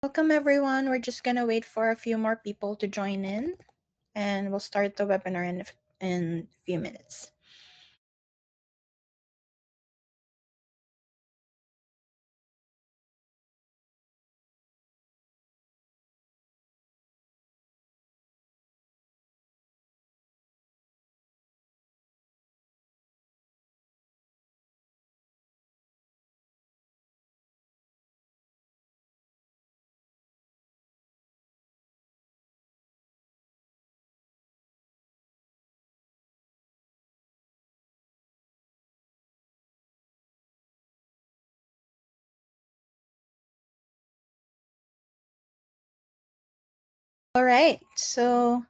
Welcome everyone. We're just gonna wait for a few more people to join in and we'll start the webinar in a few minutes. All right, so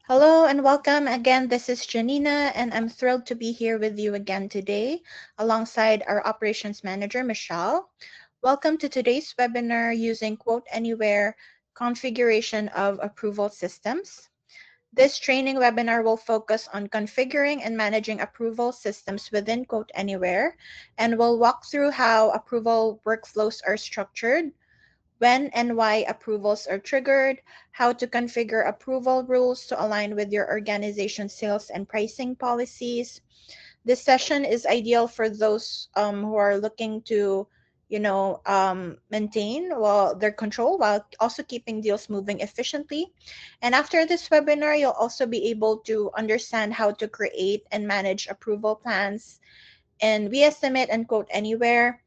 hello and welcome again. This is Janina and I'm thrilled to be here with you again today alongside our operations manager, Michelle. Welcome to today's webinar using QuoteAnywhere configuration of approval systems. This training webinar will focus on configuring and managing approval systems within QuoteAnywhere, and we'll walk through how approval workflows are structured, when and why approvals are triggered, how to configure approval rules to align with your organization's sales and pricing policies. This session is ideal for those who are looking to, maintain their control while also keeping deals moving efficiently. And after this webinar, you'll also be able to understand how to create and manage approval plans and we estimate and QuoteAnywhere.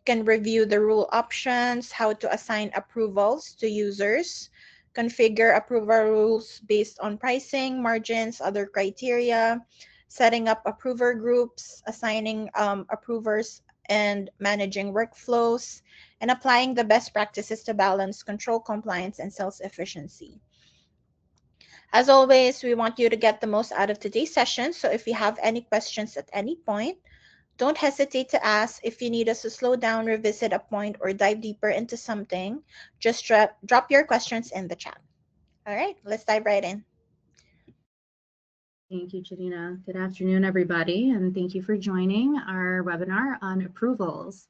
Can review the rule options, how to assign approvals to users, configure approval rules based on pricing, margins, other criteria, setting up approver groups, assigning approvers and managing workflows, and applying the best practices to balance control, compliance, and sales efficiency. As always, we want you to get the most out of today's session. So if you have any questions at any point, don't hesitate to ask. If you need us to slow down, revisit a point, or dive deeper into something, just drop your questions in the chat. All right, let's dive right in. Thank you, Janina. Good afternoon, everybody, and thank you for joining our webinar on approvals.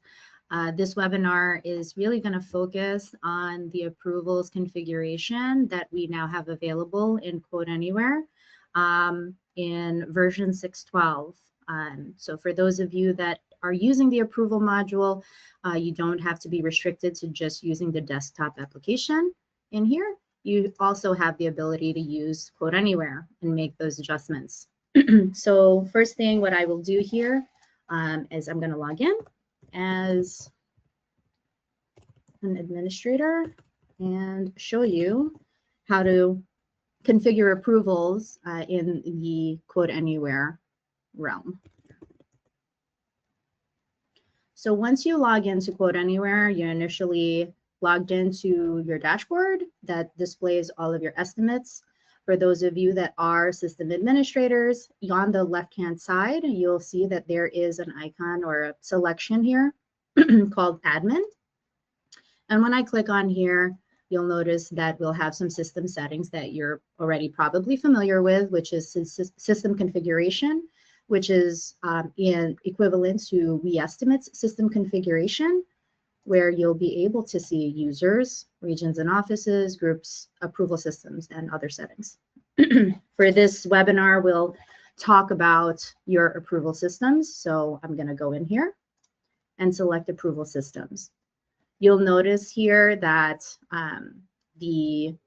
This webinar is really going to focus on the approvals configuration that we now have available in QuoteAnywhere in version 6.12. So for those of you that are using the approval module, you don't have to be restricted to just using the desktop application in here. You also have the ability to use QuoteAnywhere and make those adjustments. So first thing, what I will do here is I'm going to log in as an administrator and show you how to configure approvals in the QuoteAnywhere realm. So once you log into QuoteAnywhere, you initially logged into your dashboard that displays all of your estimates. For those of you that are system administrators, on the left-hand side, you'll see that there is an icon or a selection here called Admin. And when I click on here, you'll notice that we'll have some system settings that you're already probably familiar with, which is system configuration, which is in equivalent to WeEstimate's system configuration, where you'll be able to see users, regions and offices, groups, approval systems, and other settings. For this webinar, we'll talk about your approval systems. So I'm going to go in here and select approval systems. You'll notice here that the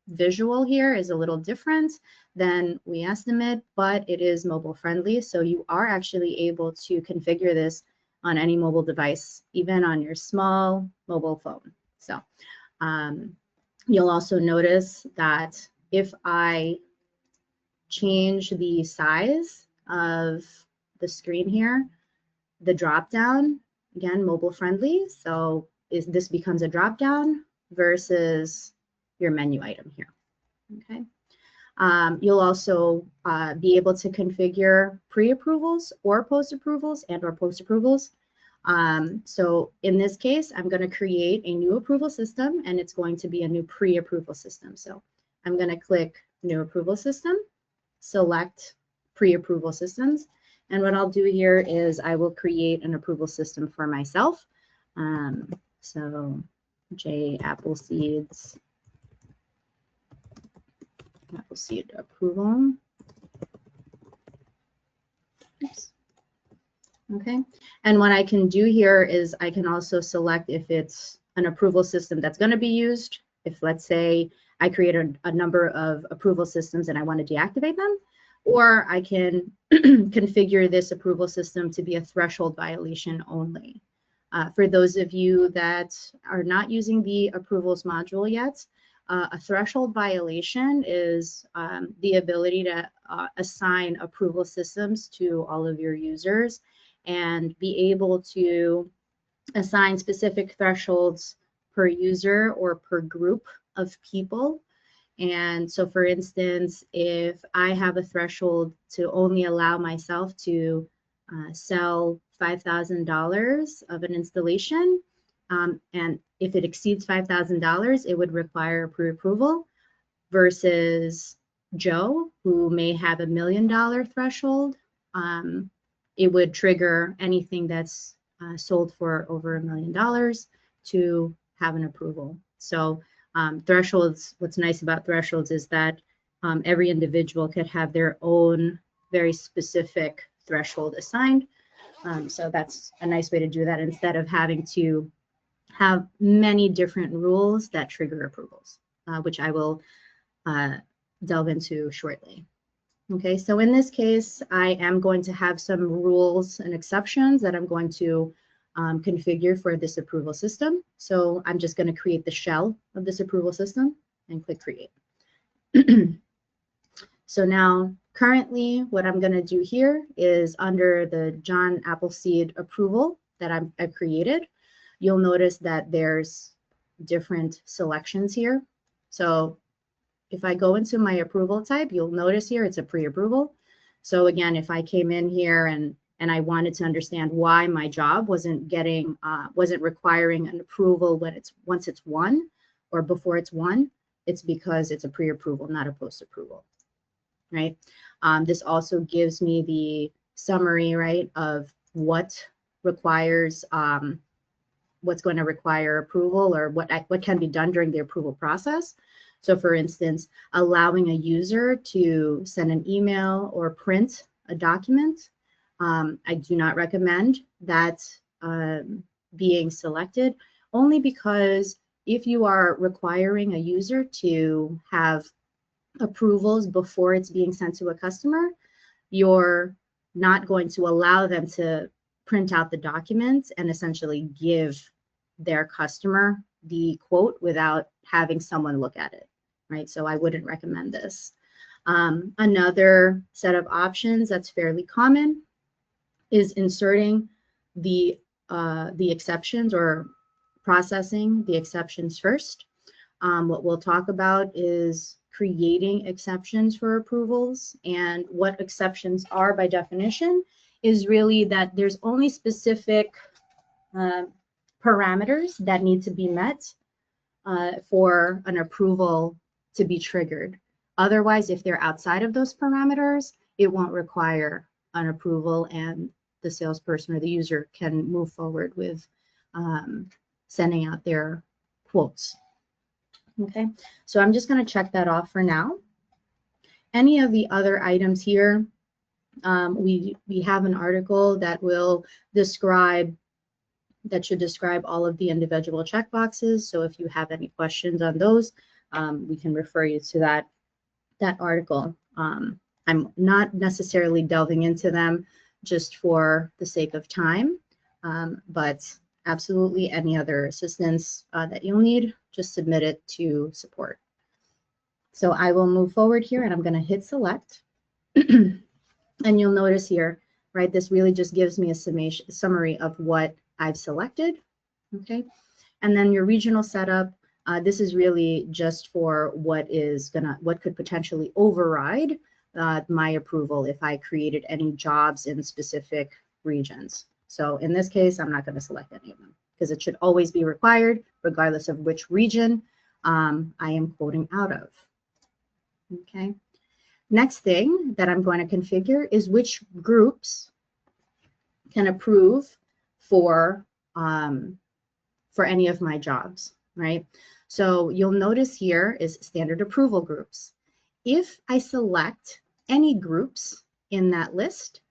visual here is a little different than WeEstimate, but it is mobile friendly. So you are actually able to configure this on any mobile device, even on your small mobile phone. So you'll also notice that if I change the size of the screen here, the drop down, again, mobile friendly. So this becomes a drop down versus your menu item here. Okay. You'll also be able to configure pre-approvals or post-approvals and or post-approvals. So in this case, I'm going to create a new approval system, and it's going to be a new pre-approval system. So I'm going to click New Approval System, select Pre-Approval Systems. And what I'll do here is I will create an approval system for myself. So J Appleseed approval. Oops. Okay, and what I can do here is I can also select if it's an approval system that's going to be used. If, let's say, I create a number of approval systems and I want to deactivate them, or I can configure this approval system to be a threshold violation only. For those of you that are not using the approvals module yet, a threshold violation is the ability to assign approval systems to all of your users and be able to assign specific thresholds per user or per group of people. And so, for instance, if I have a threshold to only allow myself to sell $5,000 of an installation, and if it exceeds $5,000, it would require pre-approval, versus Joe, who may have $1 million threshold, it would trigger anything that's sold for over $1 million to have an approval. So thresholds, what's nice about thresholds is that every individual could have their own very specific threshold assigned. So that's a nice way to do that instead of having to have many different rules that trigger approvals, which I will delve into shortly. Okay, so in this case, I am going to have some rules and exceptions that I'm going to configure for this approval system. So I'm just going to create the shell of this approval system and click create. So now, currently, what I'm going to do here is under the John Appleseed approval that I've created, you'll notice that there's different selections here. So if I go into my approval type, you'll notice here it's a pre-approval. So again, if I came in here and I wanted to understand why my job wasn't requiring an approval once it's won or before it's won, it's because it's a pre-approval, not a post-approval, right? This also gives me the summary, right, of what requires, what's going to require approval or what can be done during the approval process. So for instance, allowing a user to send an email or print a document, I do not recommend that being selected, only because if you are requiring a user to have approvals before it's being sent to a customer, you're not going to allow them to print out the documents and essentially give their customer the quote without having someone look at it, right? So I wouldn't recommend this. Another set of options that's fairly common is inserting the exceptions or processing the exceptions first. What we'll talk about is creating exceptions for approvals, and what exceptions are by definition is really that there's only specific parameters that need to be met for an approval to be triggered. Otherwise, if they're outside of those parameters, it won't require an approval, and the salesperson or the user can move forward with sending out their quotes. Okay, so I'm just going to check that off for now. Any of the other items here, we have an article that will describe, that should describe all of the individual checkboxes. So if you have any questions on those, we can refer you to that article. I'm not necessarily delving into them just for the sake of time, but absolutely any other assistance that you'll need, just submit it to support. So I will move forward here and I'm going to hit select. And you'll notice here, right, this really just gives me a summary of what I've selected. Okay. And then your regional setup, this is really just for what could potentially override my approval if I created any jobs in specific regions. So in this case, I'm not going to select any of them because it should always be required regardless of which region I am quoting out of. Okay. Next thing that I'm going to configure is which groups can approve for any of my jobs. right? So you'll notice here is standard approval groups. If I select any groups in that list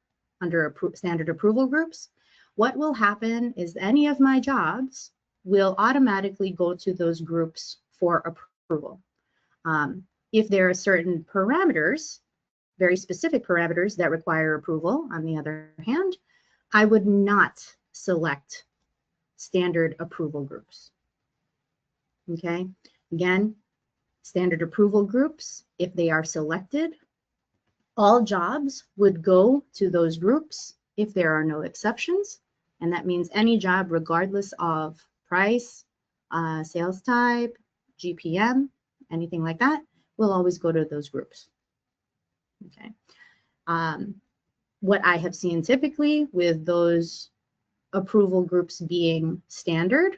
under standard approval groups, what will happen is any of my jobs will automatically go to those groups for approval. If there are certain parameters, very specific parameters that require approval, on the other hand, I would not select standard approval groups. Okay, again, standard approval groups, if they are selected, all jobs would go to those groups if there are no exceptions. And that means any job, regardless of price, sales type, GPM, anything like that, will always go to those groups. Okay. What I have seen typically with those approval groups being standard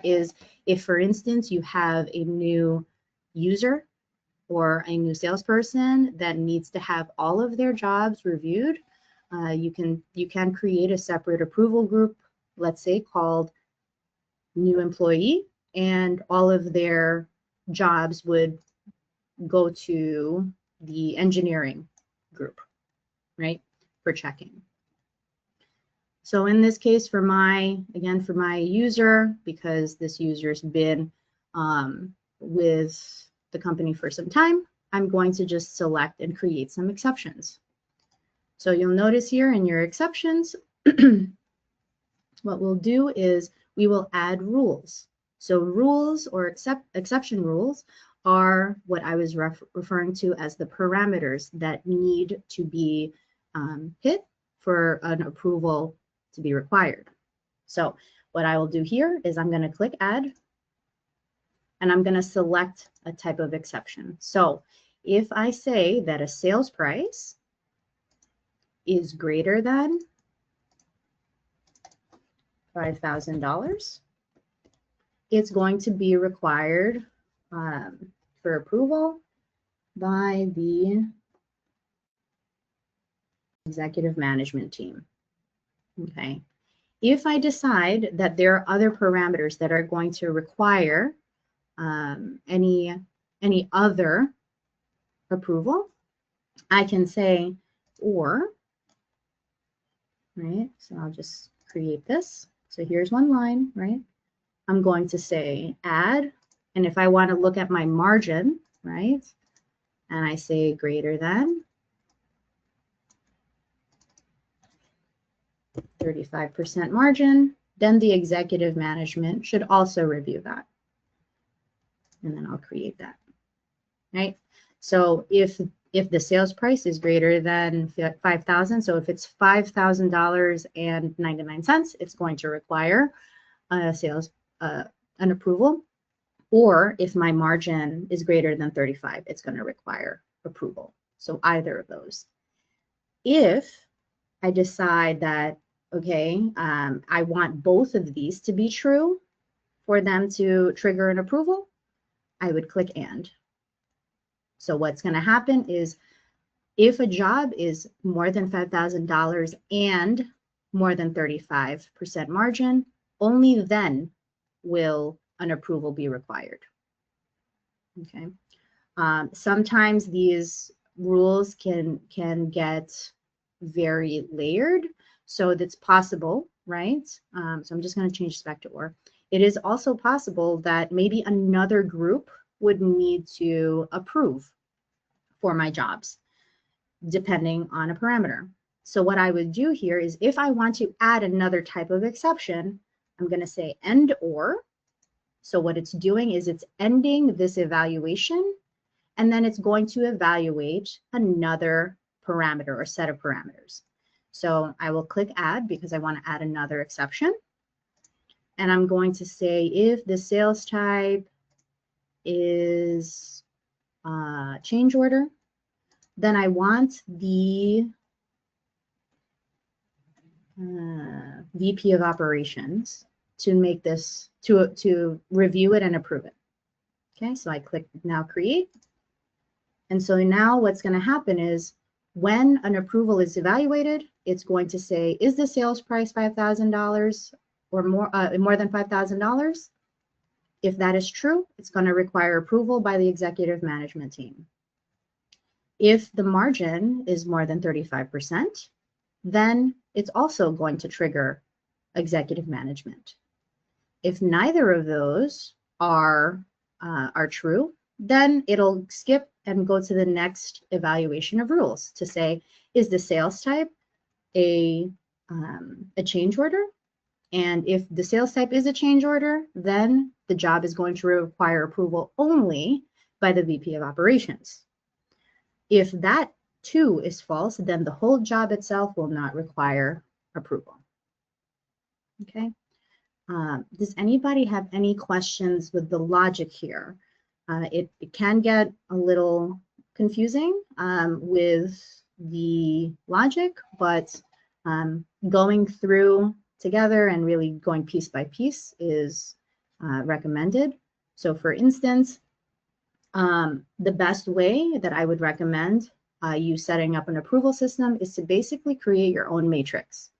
is if, for instance, you have a new user or a new salesperson that needs to have all of their jobs reviewed, you can create a separate approval group, let's say called new employee, and all of their jobs would go to the engineering group, right, for checking. So in this case, for my user, because this user's been with the company for some time, I'm going to just select and create some exceptions. So you'll notice here in your exceptions, what we'll do is we will add rules. So rules or exception rules are what I was referring to as the parameters that need to be hit for an approval to be required. So what I will do here is I'm going to click add, and I'm going to select a type of exception. So if I say that a sales price is greater than $5,000, it's going to be required for approval by the executive management team. Okay. If I decide that there are other parameters that are going to require any other approval, I can say or, right? So I'll just create this. So here's one line, right? I'm going to say add, and if I want to look at my margin, right, and I say greater than 35% margin, then the executive management should also review that. And then I'll create that, right? So if the sales price is greater than 5,000, so if it's $5,000.99, it's going to require an approval. Or if my margin is greater than 35, it's going to require approval. So either of those. If I decide that, okay, I want both of these to be true for them to trigger an approval, I would click and. So what's going to happen is if a job is more than $5,000 and more than 35% margin, only then will an approval be required. Okay. Sometimes these rules can get very layered, so that's possible, right? So I'm just going to change this back to or. It is also possible that maybe another group would need to approve for my jobs, depending on a parameter. So what I would do here is if I want to add another type of exception, I'm going to say end or. So what it's doing is it's ending this evaluation, and then it's going to evaluate another parameter or set of parameters. So I will click add because I want to add another exception. And I'm going to say if the sales type is change order, then I want the VP of operations to make this, to review it and approve it. Okay, so I click now create. And so now what's going to happen is when an approval is evaluated, it's going to say, is the sales price $5,000 or more than $5,000? If that is true, it's going to require approval by the executive management team. If the margin is more than 35%, then it's also going to trigger executive management. If neither of those are true, then it'll skip and go to the next evaluation of rules to say, is the sales type a change order? And if the sales type is a change order, then the job is going to require approval only by the VP of operations. If that too is false, then the whole job itself will not require approval. Okay. Does anybody have any questions with the logic here? It can get a little confusing with the logic, but going through together and really going piece by piece is recommended. So for instance, the best way that I would recommend you setting up an approval system is to basically create your own matrix.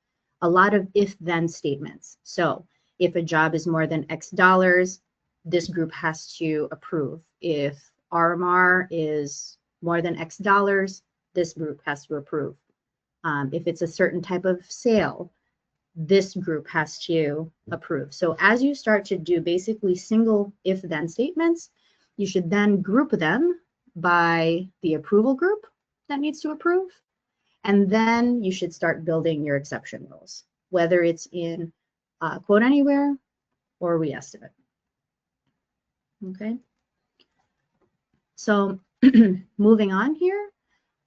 A lot of if-then statements. So if a job is more than X dollars, this group has to approve. If RMR is more than X dollars, this group has to approve. If it's a certain type of sale, this group has to approve. So as you start to do basically single if-then statements, you should then group them by the approval group that needs to approve. And then you should start building your exception rules, whether it's in QuoteAnywhere or Reestimate. Okay. So moving on here,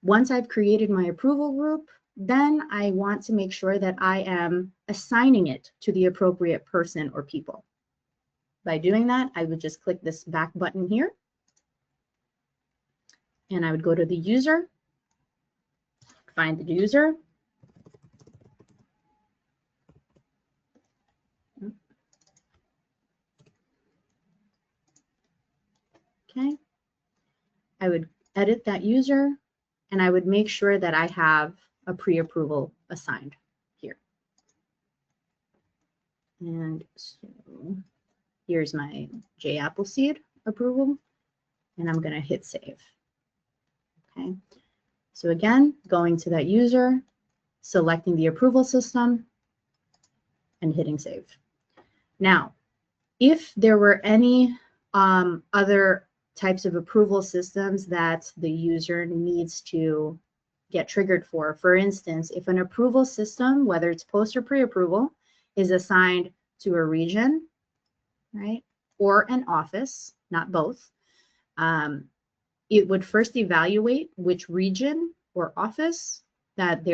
once I've created my approval group, then I want to make sure that I am assigning it to the appropriate person or people. By doing that, I would just click this back button here, and I would go to the user, find the user, okay. I would edit that user, and I would make sure that I have a pre-approval assigned here. And so here's my J Appleseed approval, and I'm going to hit save. Okay. So again, going to that user, selecting the approval system, and hitting save. Now, if there were any other types of approval systems that the user needs to get triggered for instance, if an approval system, whether it's post or pre-approval, is assigned to a region, right, or an office, not both, it would first evaluate which region or office that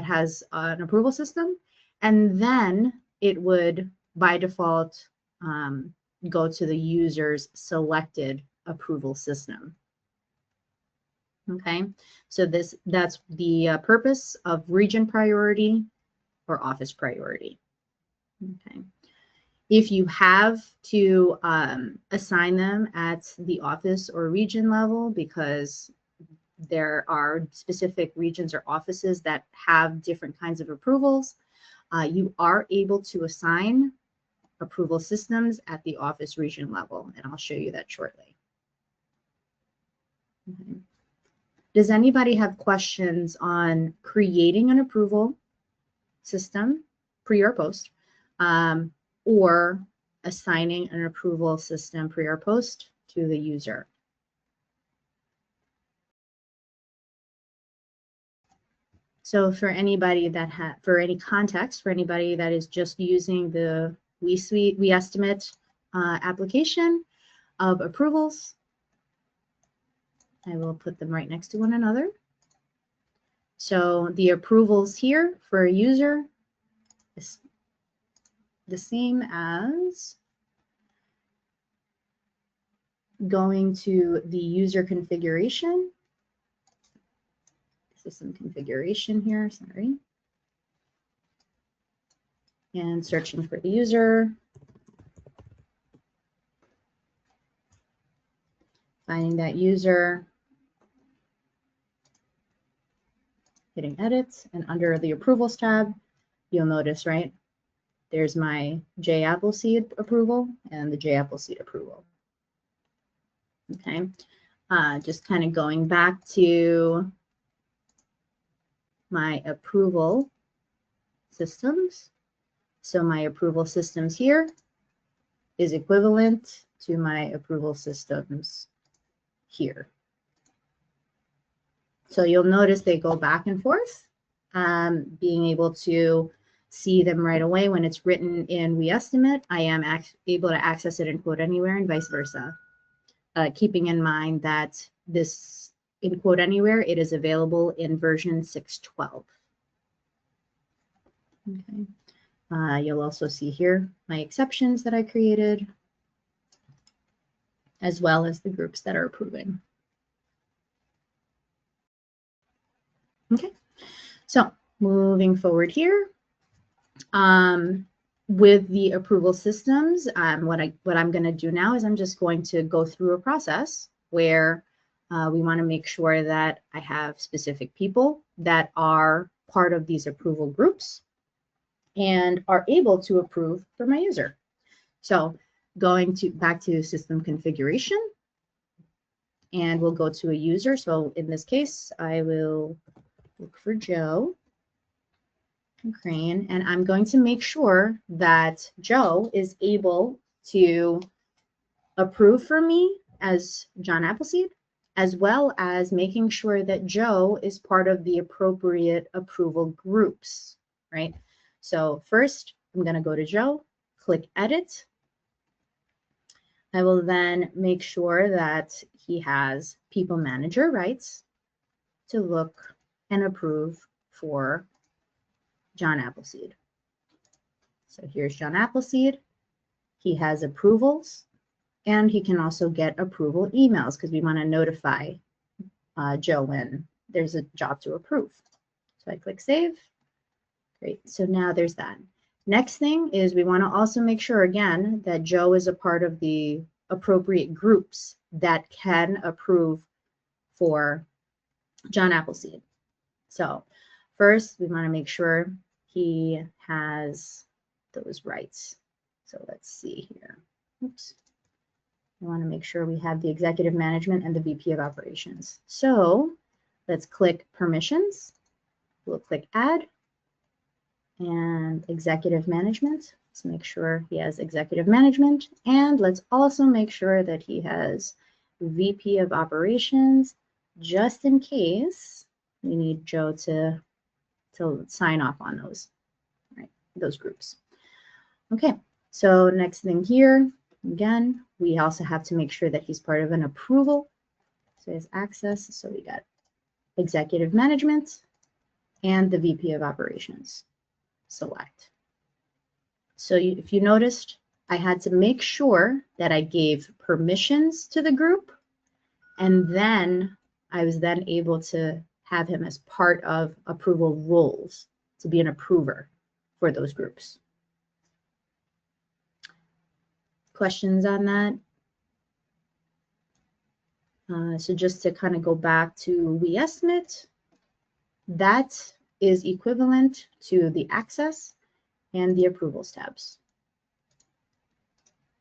has an approval system, and then it would by default go to the user's selected approval system. Okay, so that's the purpose of region priority or office priority. Okay, if you have to assign them at the office or region level because there are specific regions or offices that have different kinds of approvals, you are able to assign approval systems at the office region level, and I'll show you that shortly. Okay. Does anybody have questions on creating an approval system, pre or post, or assigning an approval system, pre or post, to the user? So for anybody that for any context, for anybody that is just using the Reestimate application of approvals, I will put them right next to one another. So the approvals here for a user is the same as going to the user configuration. System configuration here, sorry. And searching for the user. Finding that user. Hitting edit, and under the approvals tab, you'll notice, right, there's my J Appleseed approval and the J Appleseed approval. Okay, just kind of going back to my approval systems. So my approval systems here is equivalent to my approval systems here. So you'll notice they go back and forth, being able to see them right away when it's written in WeEstimate. I am able to access it in QuoteAnywhere and vice versa. Keeping in mind that this in QuoteAnywhere, it is available in version 6.12. Okay. You'll also see here my exceptions that I created, as well as the groups that are approving. Okay, so moving forward here, with the approval systems, what I'm going to do now is I'm just going to go through a process where we want to make sure that I have specific people that are part of these approval groups and are able to approve for my user. So going back to system configuration, and we'll go to a user. So in this case, I will look for Joe Crane, and I'm going to make sure that Joe is able to approve for me as John Appleseed, as well as making sure that Joe is part of the appropriate approval groups, right? So first, I'm going to go to Joe, click Edit. I will then make sure that he has People Manager rights to look and approve for John Appleseed. So here's John Appleseed. He has approvals, and he can also get approval emails because we want to notify Joe when there's a job to approve. So I click Save. Great. So now there's that. Next thing is we want to also make sure, again, that Joe is a part of the appropriate groups that can approve for John Appleseed. So first, we want to make sure he has those rights. So let's see here. Oops. We want to make sure we have the executive management and the VP of operations. So let's click permissions. We'll click add and executive management. Let's make sure he has executive management. And let's also make sure that he has VP of operations, just in case we need Joe to sign off on those, right? Those groups. Okay, so next thing here, again, we also have to make sure that he's part of an approval. So he has access. So we got executive management and the VP of operations. Select. So if you noticed, I had to make sure that I gave permissions to the group, and then I was then able to have him as part of approval roles to be an approver for those groups. Questions on that? So just to kind of go back to WeEstimate, that is equivalent to the access and the approvals tabs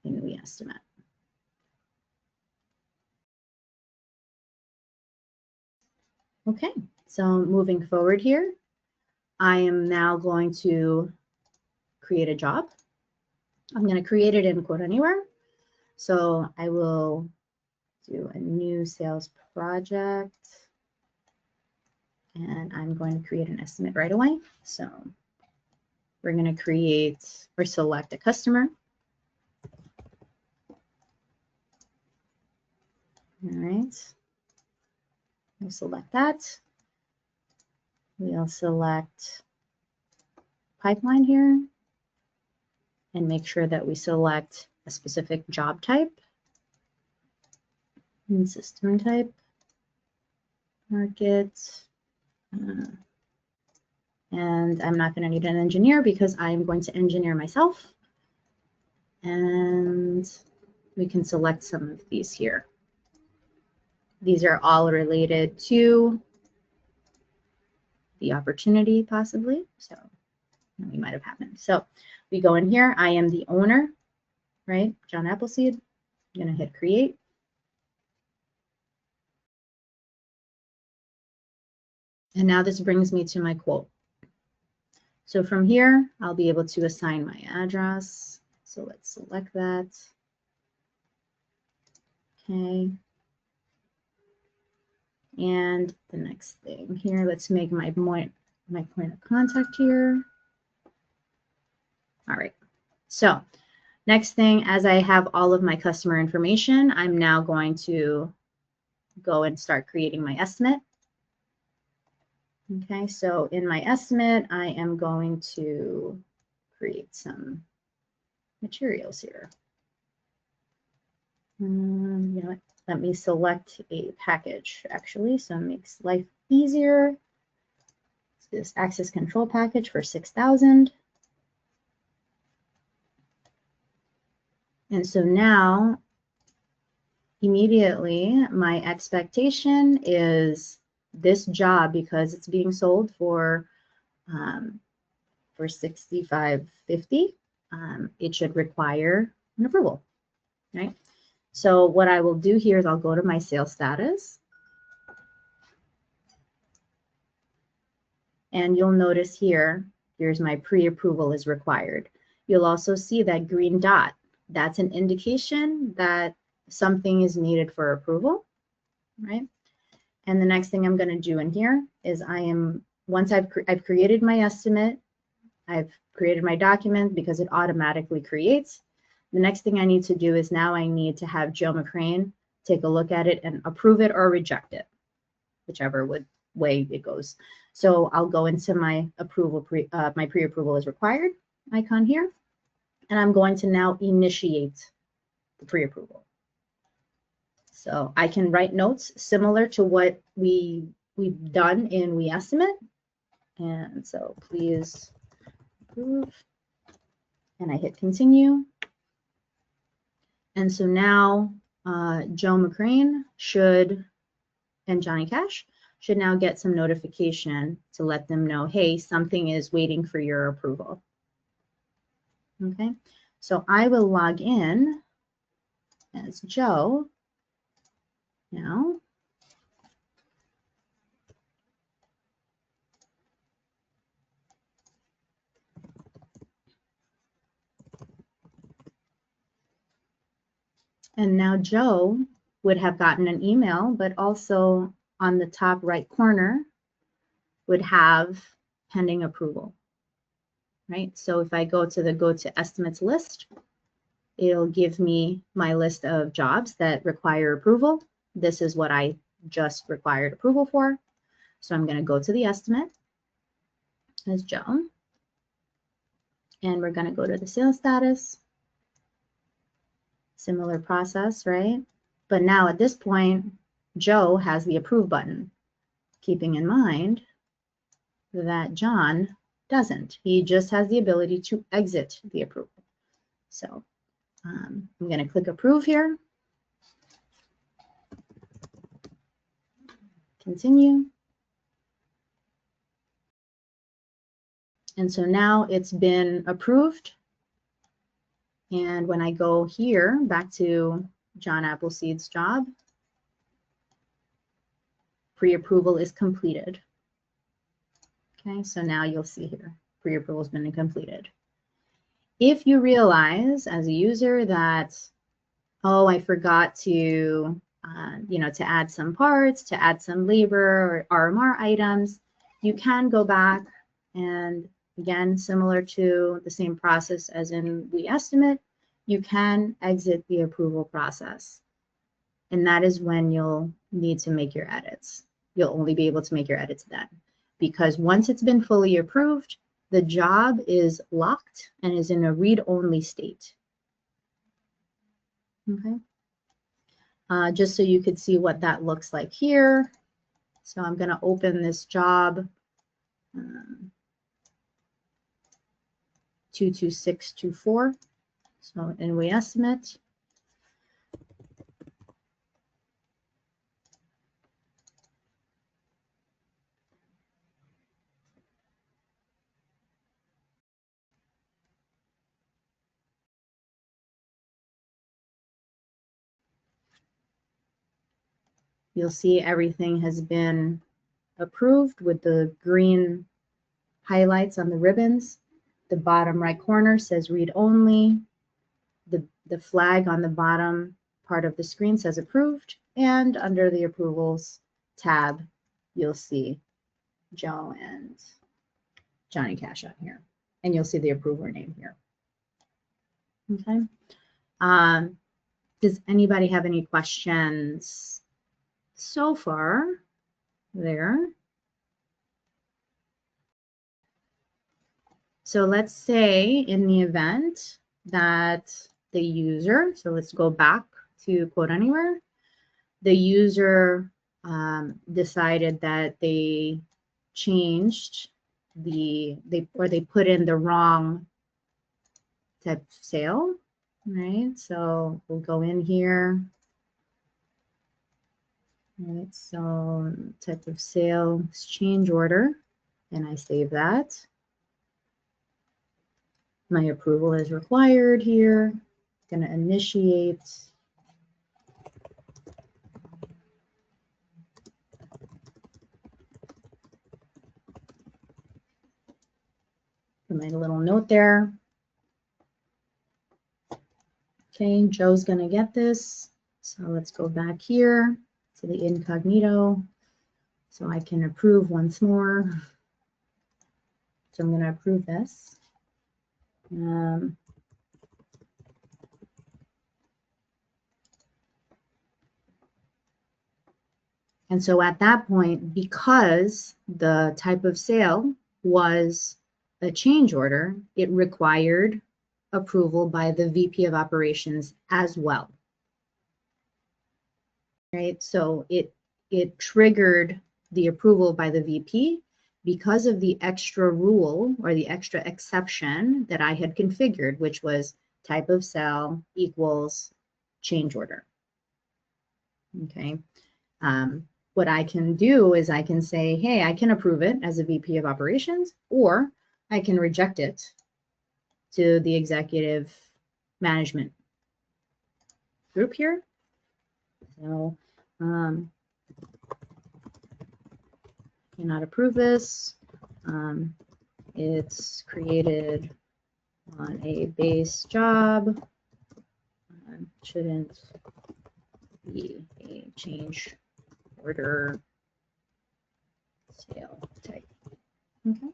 in WeEstimate. Okay, so moving forward here, I am now going to create a job. I'm going to create it in QuoteAnywhere. So I will do a new sales project, and I'm going to create an estimate right away. So we're going to create or select a customer. All right. We'll select that. We'll select pipeline here and make sure that we select a specific job type and system type, market, and I'm not going to need an engineer because I'm going to engineer myself. And we can select some of these here. These are all related to the opportunity, possibly. So we might have happened. So we go in here. I am the owner, right? John Appleseed. I'm going to hit create. And now this brings me to my quote. So from here, I'll be able to assign my address. So let's select that. Okay. And the next thing here, let's make my point of contact here. All right. So next thing, as I have all of my customer information, I'm now going to go and start creating my estimate. Okay, so in my estimate, I am going to create some materials here. You know what? Let me select a package actually, so it makes life easier. It's this access control package for 6,000. And so now, immediately, my expectation is this job, because it's being sold for $65.50, it should require an approval, right? So what I will do here is I'll go to my sales status. And you'll notice here, here's my pre-approval is required. You'll also see that green dot. That's an indication that something is needed for approval, right? And the next thing I'm going to do in here is once I've created my estimate, I've created my document because it automatically creates. The next thing I need to do is now I need to have Joe McCrane take a look at it and approve it or reject it, whichever way it goes. So I'll go into my approval, my pre-approval is required icon here, and I'm going to now initiate the pre-approval. So I can write notes similar to what we've done in We Estimate. And so please approve. And I hit continue. And so now Joe McCrane and Johnny Cash should now get some notification to let them know, hey, something is waiting for your approval. Okay, so I will log in as Joe now. And now Joe would have gotten an email, but also on the top right corner would have pending approval, right? So if I go to the Go to Estimates list, it'll give me my list of jobs that require approval. This is what I just required approval for. So I'm going to go to the estimate as Joe. And we're going to go to the sales status. Similar process, right? But now at this point, Joe has the approve button, keeping in mind that John doesn't. He just has the ability to exit the approval. So I'm going to click approve here. Continue. And so now it's been approved. And when I go here back to John Appleseed's job, pre-approval is completed. Okay, so now you'll see here, pre-approval has been completed. If you realize as a user that, oh, I forgot to, to add some parts, to add some labor or RMR items, you can go back and again, similar to the same process as in We Estimate, you can exit the approval process. And that is when you'll need to make your edits. You'll only be able to make your edits then. Because once it's been fully approved, the job is locked and is in a read-only state. Okay. Just so you could see what that looks like here. So I'm going to open this job 22624. So in We Estimate. you'll see everything has been approved with the green highlights on the ribbons. The bottom right corner says read only. The flag on the bottom part of the screen says approved. And under the approvals tab, you'll see Joe and Johnny Cash on here. And you'll see the approver name here. Okay. Does anybody have any questions so far there? So let's say in the event that the user, so let's go back to QuoteAnywhere, the user decided that they changed they put in the wrong type of sale, right? So we'll go in here, right? So type of sale is change order, and I save that. My approval is required here. I'm going to initiate. Put my little note there. Okay, Joe's going to get this. So let's go back here to the incognito so I can approve once more. So I'm going to approve this. And so at that point, because the type of sale was a change order, it required approval by the VP of operations as well. Right? So it triggered the approval by the VP because of the extra rule or the extra exception that I had configured, which was type of sale equals change order. Okay. What I can do is I can say, hey, I can approve it as a VP of operations, or I can reject it to the executive management group here. So cannot approve this. It's created on a base job. Shouldn't be a change order sale type. Okay,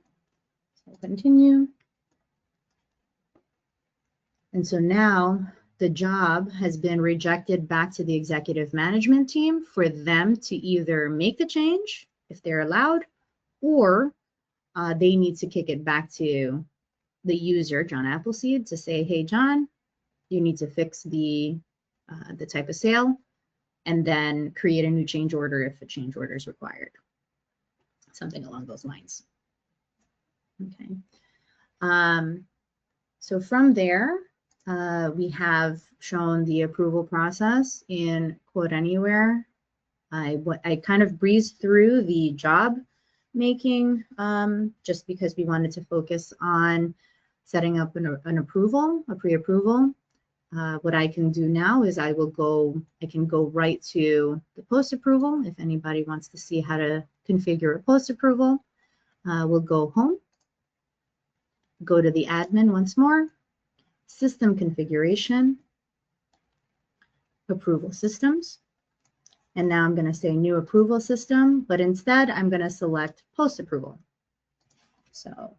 so continue. And so now the job has been rejected back to the executive management team for them to either make the change if they're allowed, or they need to kick it back to the user, John Appleseed, to say, hey, John, you need to fix the type of sale, and then create a new change order if a change order is required. Something along those lines. Okay. So from there, we have shown the approval process in QuoteAnywhere. I kind of breezed through the job making just because we wanted to focus on setting up an approval, a pre-approval. What I can do now is I can go right to the post-approval. If anybody wants to see how to configure a post-approval, we'll go home, go to the admin once more, system configuration, approval systems. And now I'm going to say new approval system, but instead I'm going to select post-approval. So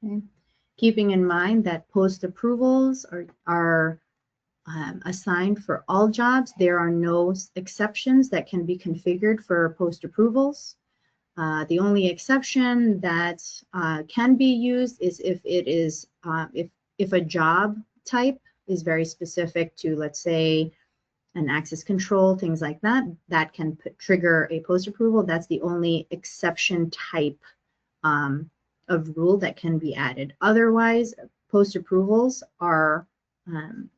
okay. Keeping in mind that post approvals are assigned for all jobs. There are no exceptions that can be configured for post approvals. The only exception that can be used is if it is if a job type is very specific to, let's say, an access control, things like that, that can trigger a post approval. That's the only exception type of rule that can be added. Otherwise, post approvals are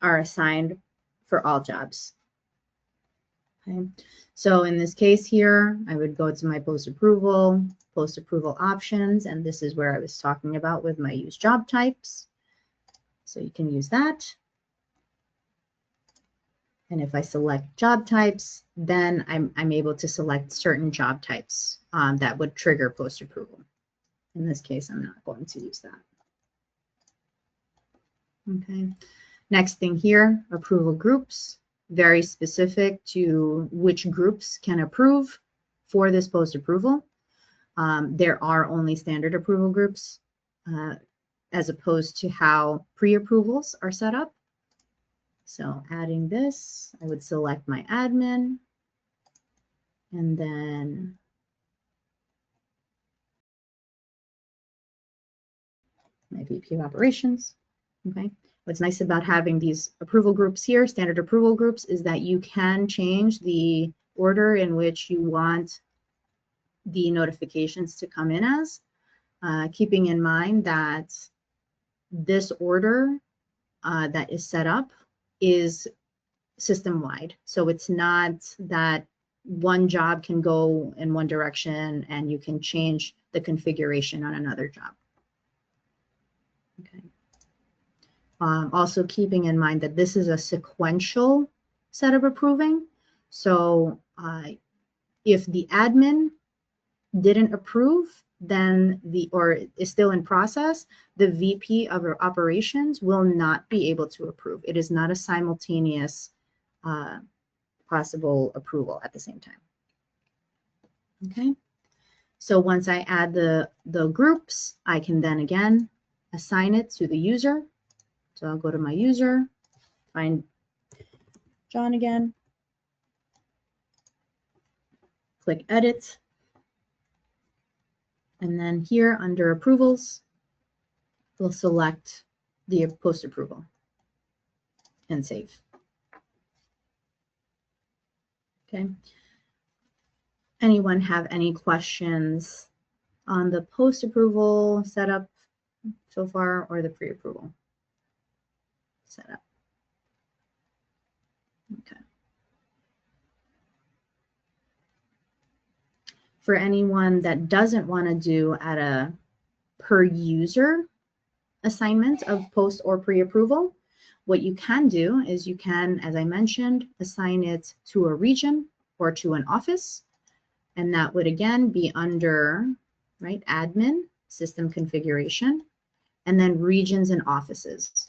assigned for all jobs. Okay, so in this case here, I would go to my post approval options, and this is where I was talking about with my use job types. So you can use that. And if I select job types, then I'm able to select certain job types that would trigger post approval. In this case, I'm not going to use that. Okay. Next thing here, approval groups, very specific to which groups can approve for this post approval. There are only standard approval groups as opposed to how pre-approvals are set up. So adding this, I would select my admin and then my VP of operations. Okay. What's nice about having these approval groups here, standard approval groups, is that you can change the order in which you want the notifications to come in as, keeping in mind that this order that is set up is system-wide. So it's not that one job can go in one direction and you can change the configuration on another job. Okay. Also keeping in mind that this is a sequential set of approving. So if the admin didn't approve, then or is still in process, the VP of operations will not be able to approve. It is not a simultaneous possible approval at the same time. Okay. So once I add the groups, I can then again assign it to the user. So I'll go to my user, find John again, click edit, and then here under approvals, we'll select the post approval and save. Okay. Anyone have any questions on the post approval setup so far or the pre-approval setup? Okay. For anyone that doesn't want to do at a per user assignment of post or pre-approval, what you can do is you can, as I mentioned, assign it to a region or to an office. And that would again be under, right, admin, system configuration, and then regions and offices.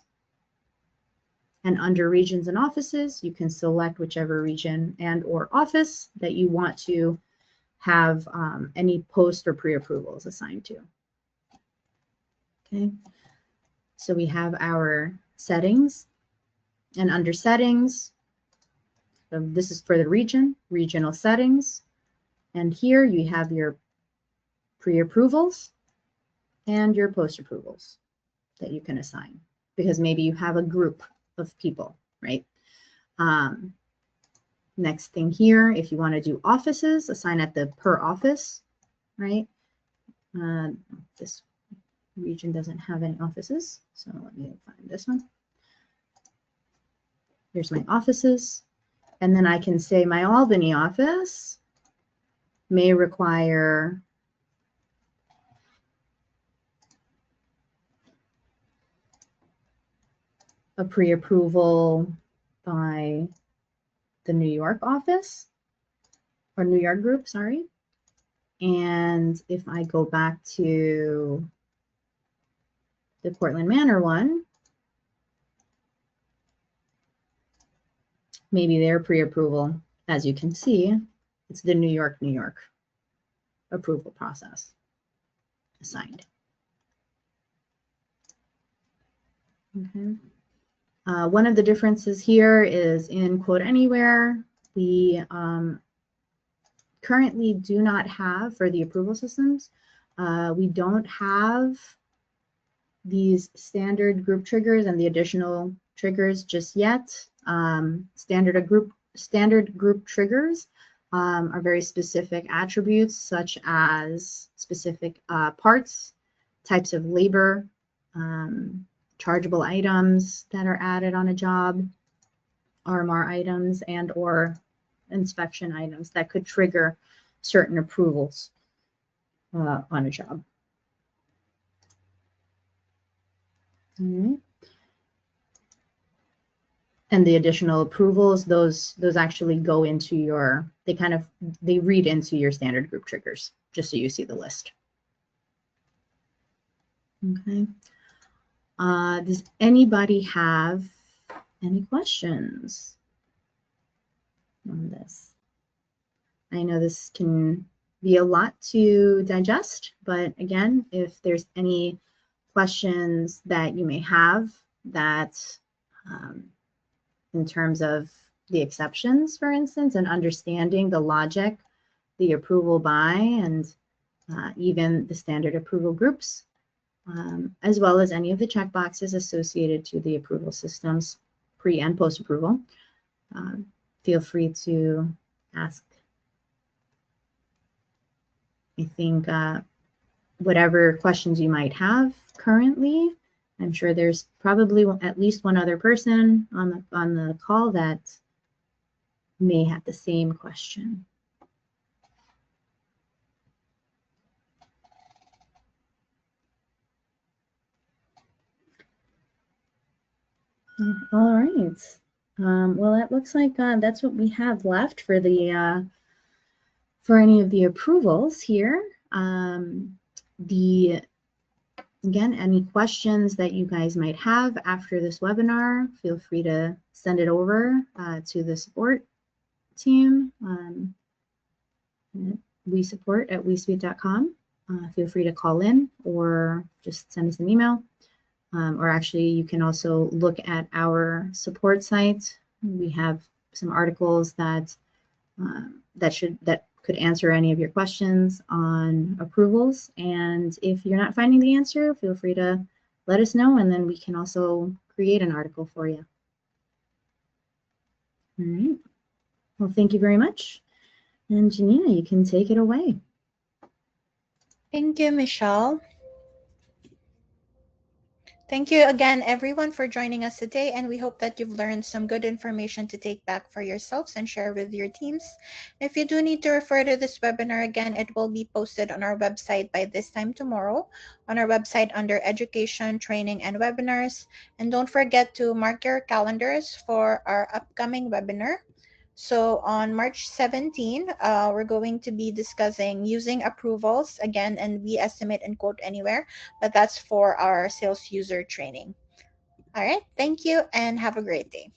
And under regions and offices, you can select whichever region and or office that you want to have any post or pre-approvals assigned to. Okay, so we have our settings, and under settings, this is for the region, regional settings, and here you have your pre-approvals and your post-approvals that you can assign, because maybe you have a group of people, right? Next thing here, if you want to do offices, assign at the per office, right? This region doesn't have any offices, so let me find this one. Here's my offices, and then I can say my Albany office may require a pre-approval by the New York office, or New York group, sorry. And if I go back to the Portland Manor one, maybe their pre-approval, as you can see, it's the New York approval process assigned. Okay. One of the differences here is in QuoteAnywhere, we currently do not have, for the approval systems, we don't have these standard group triggers and the additional triggers just yet. Standard group triggers are very specific attributes, such as specific parts, types of labor, chargeable items that are added on a job, RMR items, and or inspection items that could trigger certain approvals on a job. All right. And the additional approvals, those actually go into your, they read into your standard group triggers, just so you see the list. Okay. Does anybody have any questions on this? I know this can be a lot to digest, but again, if there's any questions that you may have that in terms of the exceptions, for instance, and understanding the logic, the approval by, and even the standard approval groups, as well as any of the checkboxes associated to the approval systems, pre and post approval, feel free to ask. I think whatever questions you might have currently, I'm sure there's probably at least one other person on the call that may have the same question. All right. Well, it looks like that's what we have left for the for any of the approvals here. Again, any questions that you guys might have after this webinar, feel free to send it over to the support team. We support at wesuite.com. Feel free to call in or just send us an email. Or actually, you can also look at our support site. We have some articles that could answer any of your questions on approvals. And if you're not finding the answer, feel free to let us know, and then we can also create an article for you. All right. Well, thank you very much. And Janina, you can take it away. Thank you, Michelle. Thank you again, everyone, for joining us today, and we hope that you've learned some good information to take back for yourselves and share with your teams. If you do need to refer to this webinar again, it will be posted on our website by this time tomorrow, on our website under Education, Training, and Webinars. And don't forget to mark your calendars for our upcoming webinar. So on March 17, we're going to be discussing using approvals again, and we estimate and quote anywhere, but that's for our sales user training. All right, thank you and have a great day.